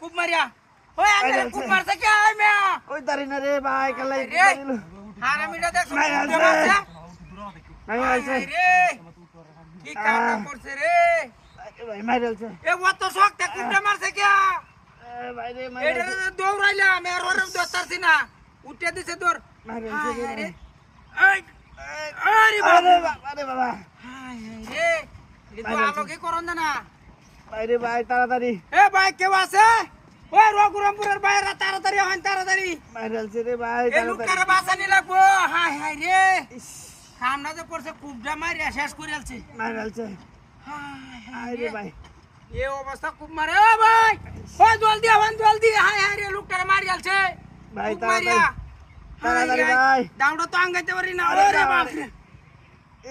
खूप मारिया होय आम्ही खूप मारता क्या आहे म्या ओय तारी ना रे भाई कलाई रे हारा मिटा देख मारता नाही व्हायचं रे की काम करते रे भाई मारेल छे ए वो तो शौक त्या कुठे मारते क्या भाई रे एडर दोर राहिला मी रोर दोस्तारसी ना उठ्या दिसे दोर मारेल छे रे अरे बाबा अरे बाबा हाय रे रे तो आलो की करून ना भाई रे भाई तारातारी ए भाई केव्हा से ओय रघुरामपुरेर बाहेर तारातारी हन तारातारी मारेल छे रे भाई ए लुकारा बासानी लागबो हाय हाय रे खामनाचे परसे कुबडा मारिया শেষ করিয়ালছে मारेल छे हाय हाय रे भाई এই অবস্থা খুব মারে ও ভাই ওই জল দি হায় হায় রে লুকটারে মারিয়ালছে ভাই তাড়াতাড়ি ভাই দাউড়া তো আঙ্গাইতে পারি না ওরে বাপ রে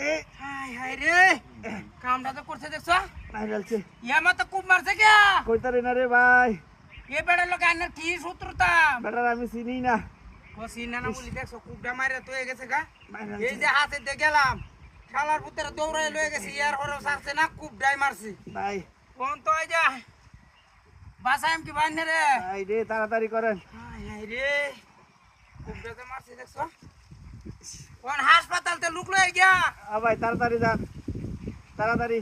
এ হায় হায় রে কামটা তো করছে দেখছো মারেল छे ইয়ামা তো খুব মারছে কে কই তারি না রে ভাই এ বেড়া লোক আনার কি সূত্রতা বেটার আমি চিনি না ও সিনা না বলি দেখছো কুবডা মারে তো গেছে গা মারেল এই যে হাতে দিয়ে গেলাম শালার পুত্র দৌড়াই লয়ে গেছে ইয়ার হরো সারছে না কুবডাই মারছে ভাই কোন তো এই যে বাসাইম কি বান্নে রে ভাই রে তাড়াতাড়ি করেন হায় হায় রে কুবডাতে মারছে দেখছো কোন হাসপাতালতে লুক লয়ে গিয়া ভাই তাড়াতাড়ি যান তাড়াতাড়ি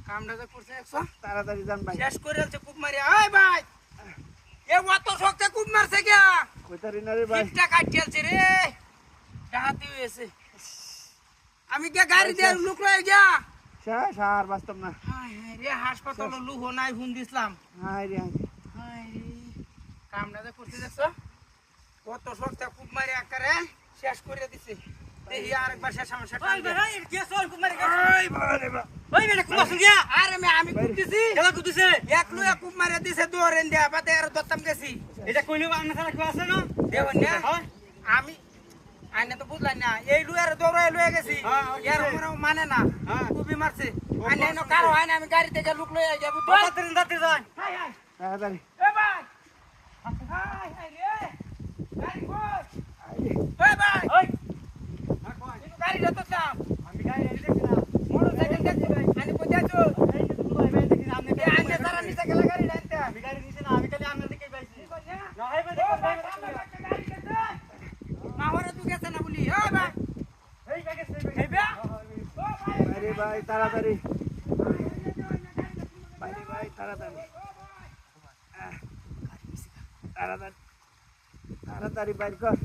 কামটা তো করছে দেখছো তাড়াতাড়ি যান ভাই শেষ করে আছে কুব মারি আয় ভাই এ অত শক্তে কুব মারছে গিয়া কই তারি না রে ভাই পিঠটা কাটিয়েছে রে ডাহাতি হয়েছে আমি কে গাড়ি দিয়ে লুক লয়ে গিয়া সার বাস্তব না হায় হায় রে হাসপাতালে লুক নাই ফোন দিছিলাম হাই রে হায় রে কামটা তো করছে দেখছো কত শক্তে কুব মারি আকারে শেষ করে দিছে দেখি আরেকবার শেষ সমস্যা ওই ভাই কে সল কুব মারি ওই বারে বা ওই বেটা কুব মারছ গিয়া আরে আমি কুব দিছি কেলা কুব দিছে একলু এক কুব মারি দিছে দোরেন দিয়া বাতে আর দত্তম গেছি এটা কইলো আন্না ছাড়া কি আছে না দেবন না আমি আইনে তো বুঝলাই না এই লুয়ার দৌড়ায় লয়ে গেছি এর উপরে মানে না কুবি মারছে আইনে নো কারো আইনে আমি গাড়ি থেকে লুক লয়ে যাব তো তাড়াতাড়ি যাতে যাই হাই হাই তাড়াতাড়ি এ ভাই হাই হাই রে গাড়ি কই ওই ভাই ওই গাড়ি যত চাপ আমি গাড়ি দেখছি না মোটরসাইকেল দেখছি ভাই আমি কই যাচ্ছো এই যে তুমি ভাই দেখি আপনি কে আইনে সারা নিচে গেলা গাড়ি ডানতে আমি গাড়ি নিচে না আমি খালি আমনে দিকে পাইছি না হাই ভাই গাড়ি গেছে না হরে তুই গেছে না বলি ওই ভাই এই গেছে এই বে ও ভাই আরে ভাই তাড়াতাড়ি ভাই রে ভাই তাড়াতাড়ি তাড়াতাড়ি তাড়াতাড়ি বাইর কর